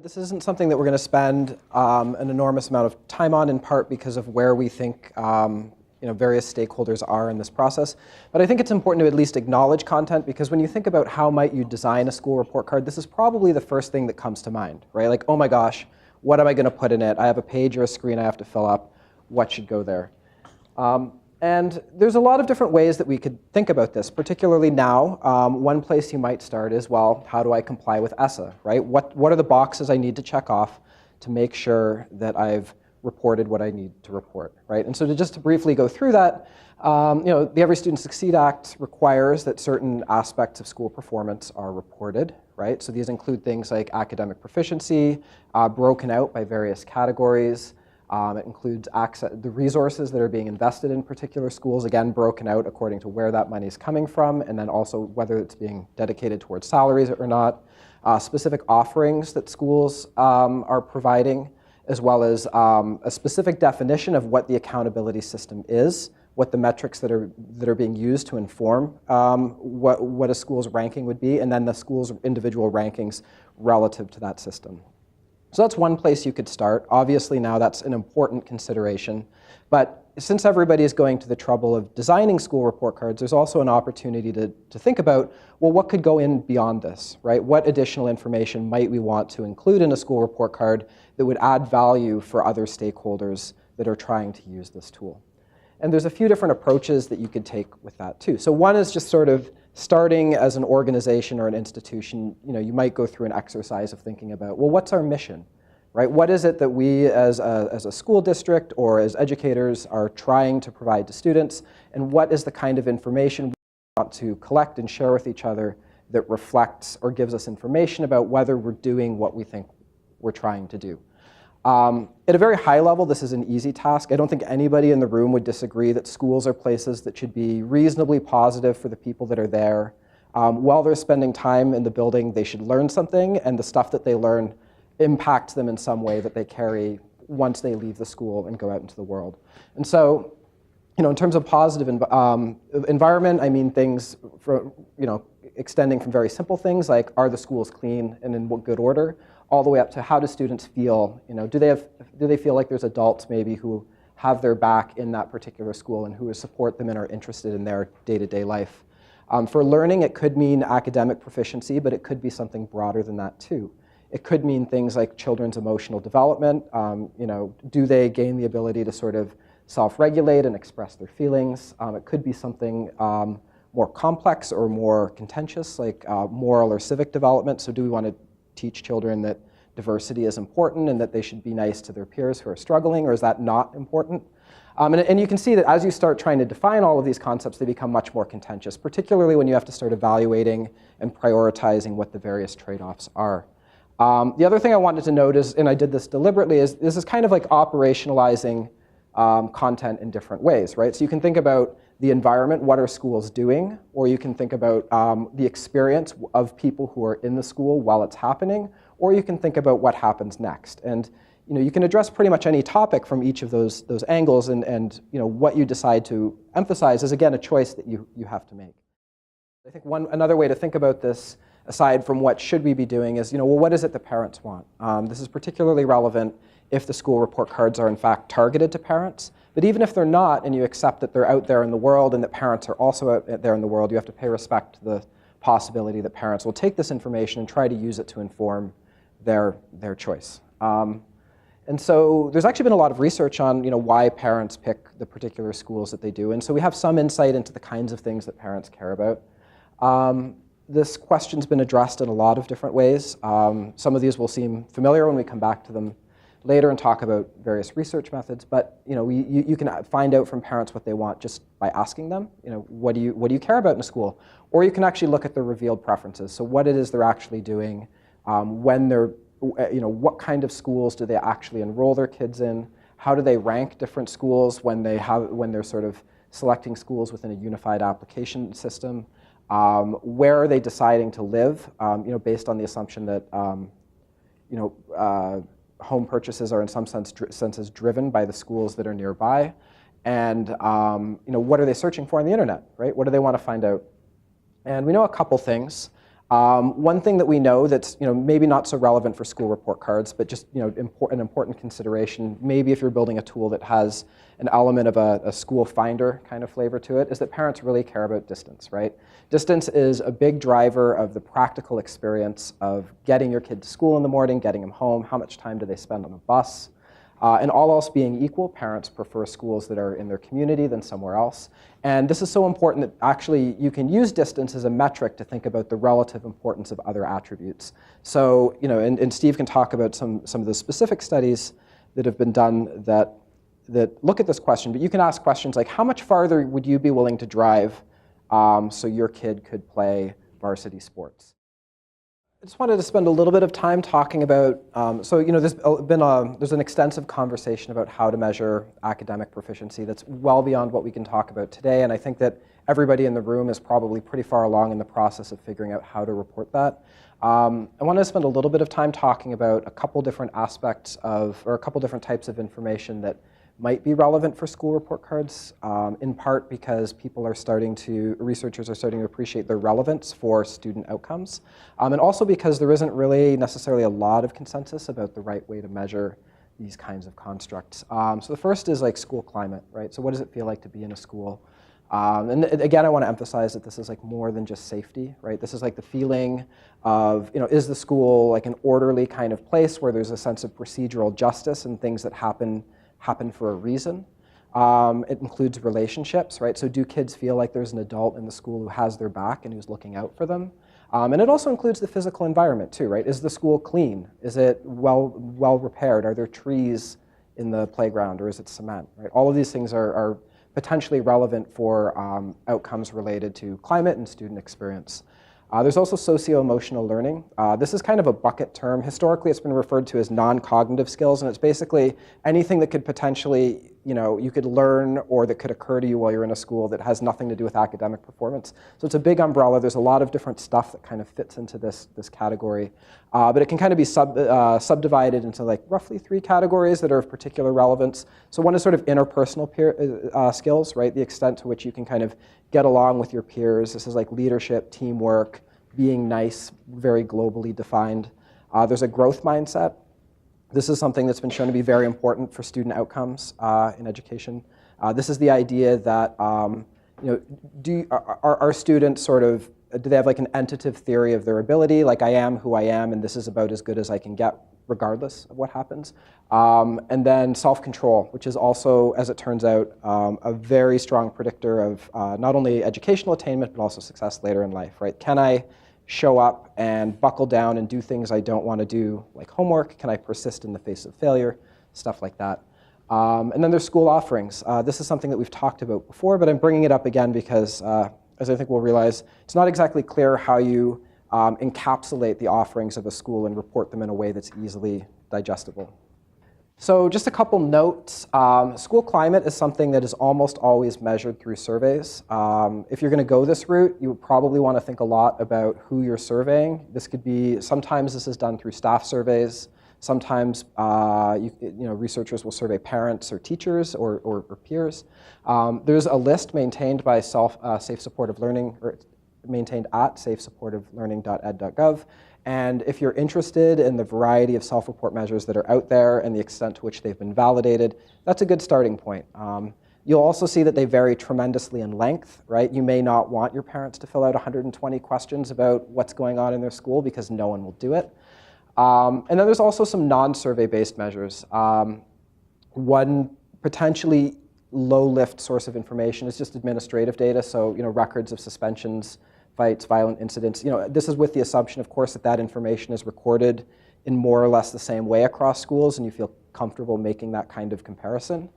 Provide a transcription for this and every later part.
This isn't something that we're going to spend an enormous amount of time on, in part because of where we think various stakeholders are in this process. But I think it's important to at least acknowledge content, because when you think about how might you design a school report card, this is probably the first thing that comes to mind, right? Like, oh my gosh, what am I going to put in it? I have a page or a screen I have to fill up. What should go there? And there's a lot of different ways that we could think about this, particularly now. One place you might start is, well, how do I comply with ESSA, right? What are the boxes I need to check off to make sure that I've reported what I need to report, right? And so just to briefly go through that, the Every Student Succeed Act requires that certain aspects of school performance are reported, right? So these include things like academic proficiency, broken out by various categories. It includes the resources that are being invested in particular schools, again, broken out according to where that money is coming from, and then also whether it's being dedicated towards salaries or not. Specific offerings that schools are providing, as well as a specific definition of what the accountability system is, what the metrics that are being used to inform what a school's ranking would be, and then the school's individual rankings relative to that system. So that's one place you could start. Obviously now that's an important consideration. But since everybody is going to the trouble of designing school report cards, there's also an opportunity to think about, well, what could go in beyond this, right? What additional information might we want to include in a school report card that would add value for other stakeholders that are trying to use this tool? And there's a few different approaches that you could take with that too. So one is just sort of starting as an organization or an institution. You might go through an exercise of thinking about, well, what's our mission, right? What is it that we as a school district or as educators are trying to provide to students? And what is the kind of information we want to collect and share with each other that reflects or gives us information about whether we're doing what we think we're trying to do? At a very high level, this is an easy task. I don't think anybody in the room would disagree that schools are places that should be reasonably positive for the people that are there. While they're spending time in the building, they should learn something, and the stuff that they learn impacts them in some way that they carry once they leave the school and go out into the world. And so, in terms of positive environment, I mean things from, extending from very simple things like, are the schools clean and in good order, all the way up to how do students feel? Do they feel like there's adults maybe who have their back in that particular school and who support them and are interested in their day-to-day life? For learning, it could mean academic proficiency, but it could be something broader than that too. It could mean things like children's emotional development. Do they gain the ability to sort of self-regulate and express their feelings? It could be something more complex or more contentious, like moral or civic development. So do we want to teach children that diversity is important and that they should be nice to their peers who are struggling, or is that not important? And you can see that as you start trying to define all of these concepts, they become much more contentious, particularly when you have to start evaluating and prioritizing what the various trade-offs are. The other thing I wanted to note is, and I did this deliberately, is this is kind of like operationalizing content in different ways, right? So you can think about the environment, what are schools doing? Or you can think about the experience of people who are in the school while it's happening, or you can think about what happens next. And you can address pretty much any topic from each of those angles, and what you decide to emphasize is, again, a choice that you have to make. I think another way to think about this, aside from what should we be doing, is, well, what is it that parents want? This is particularly relevant if the school report cards are in fact targeted to parents. But even if they're not, and you accept that they're out there in the world and that parents are also out there in the world, you have to pay respect to the possibility that parents will take this information and try to use it to inform their choice. And so there's actually been a lot of research on why parents pick the particular schools that they do. And so we have some insight into the kinds of things that parents care about. This question's been addressed in a lot of different ways. Some of these will seem familiar when we come back to them later and talk about various research methods, but you can find out from parents what they want just by asking them, what do you care about in a school? Or you can actually look at their revealed preferences, so what it is they're actually doing, when they're, what kind of schools do they actually enroll their kids in? How do they rank different schools when they're sort of selecting schools within a unified application system? Where are they deciding to live? Based on the assumption that home purchases are in some senses driven by the schools that are nearby, and what are they searching for on the internet, right? What do they want to find out? And we know a couple things. One thing that we know that's maybe not so relevant for school report cards, but just an important consideration, maybe if you're building a tool that has an element of a school finder kind of flavor to it, is that parents really care about distance, right? Distance is a big driver of the practical experience of getting your kid to school in the morning, getting them home, how much time do they spend on a bus. And all else being equal, parents prefer schools that are in their community than somewhere else. And this is so important that actually you can use distance as a metric to think about the relative importance of other attributes. So, and Steve can talk about some of the specific studies that have been done that look at this question, but you can ask questions like, how much farther would you be willing to drive so your kid could play varsity sports? I just wanted to spend a little bit of time talking about, there's an extensive conversation about how to measure academic proficiency that's well beyond what we can talk about today, and I think that everybody in the room is probably pretty far along in the process of figuring out how to report that. I want to spend a little bit of time talking about a couple different aspects or a couple different types of information that might be relevant for school report cards, in part because researchers are starting to appreciate their relevance for student outcomes, and also because there isn't really necessarily a lot of consensus about the right way to measure these kinds of constructs. So the first is like school climate, right? So what does it feel like to be in a school? And again, I want to emphasize that this is like more than just safety, right? This is like the feeling of, is the school like an orderly kind of place where there's a sense of procedural justice and things that happen for a reason. It includes relationships, right? So do kids feel like there's an adult in the school who has their back and who's looking out for them? And it also includes the physical environment too, right? Is the school clean? Is it well repaired? Are there trees in the playground, or is it cement, right? All of these things are potentially relevant for outcomes related to climate and student experience. There's also socio-emotional learning. This is kind of a bucket term. Historically, it's been referred to as non-cognitive skills, and it's basically anything that could potentially, you could learn or that could occur to you while you're in a school that has nothing to do with academic performance. So it's a big umbrella. There's a lot of different stuff that kind of fits into this category. But it can kind of be subdivided into like roughly 3 categories that are of particular relevance. So one is sort of interpersonal skills, right? The extent to which you can kind of get along with your peers. This is like leadership, teamwork, being nice, very globally defined. There's a growth mindset. This is something that's been shown to be very important for student outcomes in education. This is the idea that, are students sort of, do they have like an entative theory of their ability, like I am who I am and this is about as good as I can get regardless of what happens. And then self-control, which is also, as it turns out, a very strong predictor of not only educational attainment, but also success later in life, right? Can I show up and buckle down and do things I don't want to do, like homework? Can I persist in the face of failure? Stuff like that. And then there's school offerings. This is something that we've talked about before, but I'm bringing it up again because, as I think we'll realize, it's not exactly clear how you encapsulate the offerings of a school and report them in a way that's easily digestible. So just a couple notes. School climate is something that is almost always measured through surveys. If you're going to go this route, you would probably want to think a lot about who you're surveying. This could be, sometimes this is done through staff surveys. Sometimes researchers will survey parents or teachers or peers. There's a list maintained by Safe Supportive Learning, or maintained at safesupportivelearning.ed.gov. And if you're interested in the variety of self-report measures that are out there and the extent to which they've been validated, that's a good starting point. You'll also see that they vary tremendously in length, right? You may not want your parents to fill out 120 questions about what's going on in their school because no one will do it. And then there's also some non-survey based measures. One potentially low-lift source of information is just administrative data, so records of suspensions, fights, violent incidents. This is with the assumption, of course, that information is recorded in more or less the same way across schools, and you feel comfortable making that kind of comparison.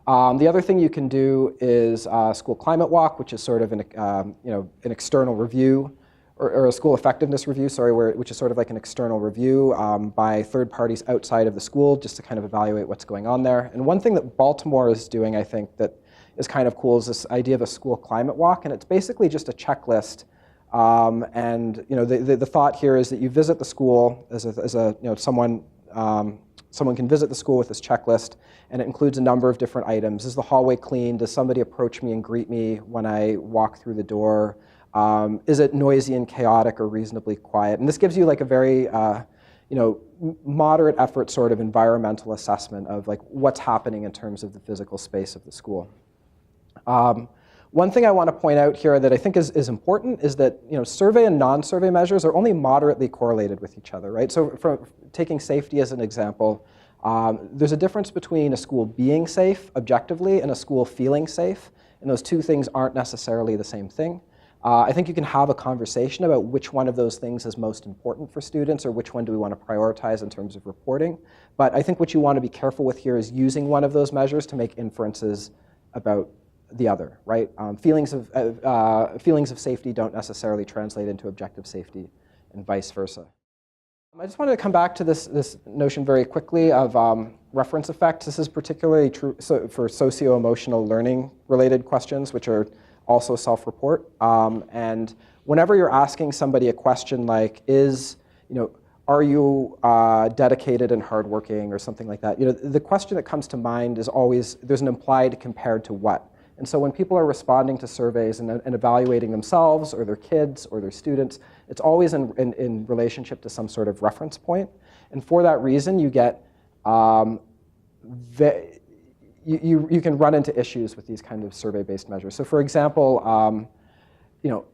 The other thing you can do is school climate walk, which is sort of an external review, or a school effectiveness review, which is sort of like an external review by third parties outside of the school, just to kind of evaluate what's going on there. And one thing that Baltimore is doing, I think, that is kind of cool is this idea of a school climate walk, and it's basically just a checklist. The thought here is that you visit the school someone can visit the school with this checklist, and it includes a number of different items. Is the hallway clean? Does somebody approach me and greet me when I walk through the door? Is it noisy and chaotic or reasonably quiet? And this gives you like a very moderate effort sort of environmental assessment of like what's happening in terms of the physical space of the school. One thing I want to point out here that I think is important is that survey and non-survey measures are only moderately correlated with each other, right? So for taking safety as an example, there's a difference between a school being safe objectively and a school feeling safe, and those two things aren't necessarily the same thing. I think you can have a conversation about which one of those things is most important for students or which one do we want to prioritize in terms of reporting. But I think what you want to be careful with here is using one of those measures to make inferences about the other, right? Feelings of safety don't necessarily translate into objective safety and vice versa. I just wanted to come back to this notion very quickly of reference effects. This is particularly true for socio-emotional learning related questions, which are also self-report. And whenever you're asking somebody a question like, are you dedicated and hardworking or something like that, the question that comes to mind is always, there's an implied compared to what. And so when people are responding to surveys and evaluating themselves or their kids or their students, it's always in relationship to some sort of reference point. And for that reason, you get, you can run into issues with these kind of survey-based measures. So for example,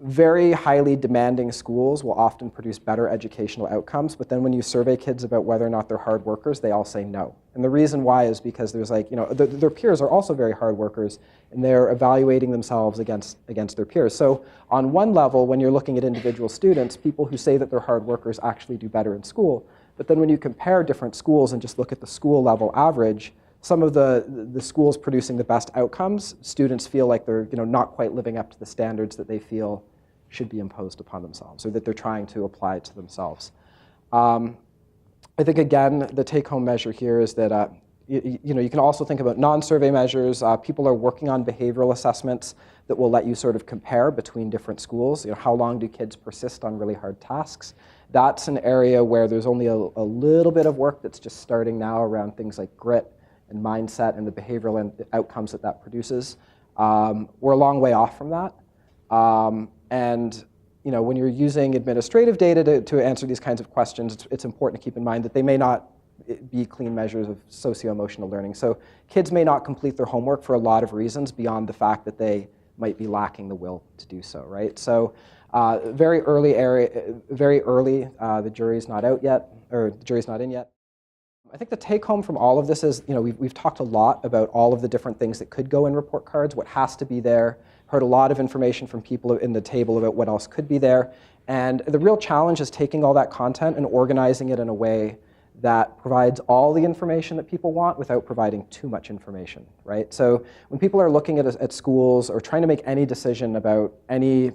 very highly demanding schools will often produce better educational outcomes, but then when you survey kids about whether or not they're hard workers, they all say no. And the reason why is because there's their peers are also very hard workers, and they're evaluating themselves against their peers. So on one level, when you're looking at individual students, people who say that they're hard workers actually do better in school. But then when you compare different schools and just look at the school level average, some of the schools producing the best outcomes, students feel like they're not quite living up to the standards that they feel should be imposed upon themselves or that they're trying to apply to themselves. I think, again, the take-home measure here is that you can also think about non-survey measures. People are working on behavioral assessments that will let you sort of compare between different schools. How long do kids persist on really hard tasks? That's an area where there's only a little bit of work that's just starting now around things like grit and mindset and the behavioral outcomes that produces. We're a long way off from that. And when you're using administrative data to answer these kinds of questions, it's important to keep in mind that they may not be clean measures of socio-emotional learning. So kids may not complete their homework for a lot of reasons beyond the fact that they might be lacking the will to do so, right? So very early, the jury's not out yet, or the jury's not in yet. I think the take home from all of this is, we've talked a lot about all of the different things that could go in report cards, what has to be there, heard a lot of information from people in the table about what else could be there. And the real challenge is taking all that content and organizing it in a way that provides all the information that people want without providing too much information, right? So when people are looking at schools or trying to make any decision about anything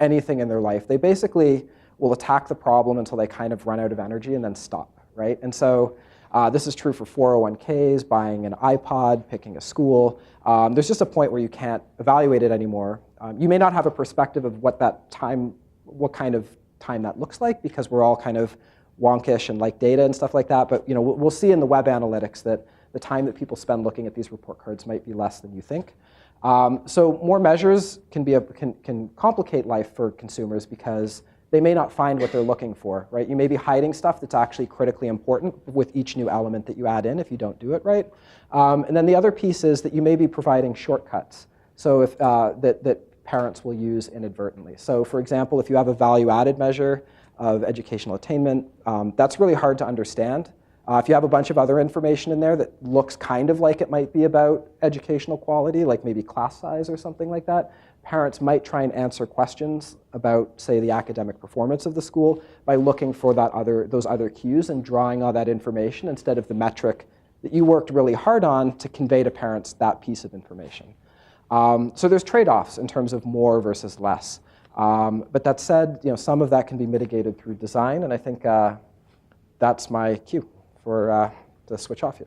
in their life, they basically will attack the problem until they kind of run out of energy and then stop, right? And so this is true for 401ks, buying an iPod, picking a school. There's just a point where you can't evaluate it anymore. You may not have a perspective of what kind of time that looks like, because we're all kind of wonkish and like data and stuff like that. But we'll see in the web analytics that the time that people spend looking at these report cards might be less than you think. So more measures can complicate life for consumers because they may not find what they're looking for, right? You may be hiding stuff that's actually critically important with each new element that you add in if you don't do it right. And then the other piece is that you may be providing shortcuts, so if that parents will use inadvertently. So for example, if you have a value-added measure of educational attainment, that's really hard to understand. If you have a bunch of other information in there that looks kind of like it might be about educational quality, like maybe class size or something like that, parents might try and answer questions about, say, the academic performance of the school by looking for those other cues and drawing all that information instead of the metric that you worked really hard on to convey to parents that piece of information. So there's trade-offs in terms of more versus less. But that said, some of that can be mitigated through design, and I think that's my cue for to switch off here.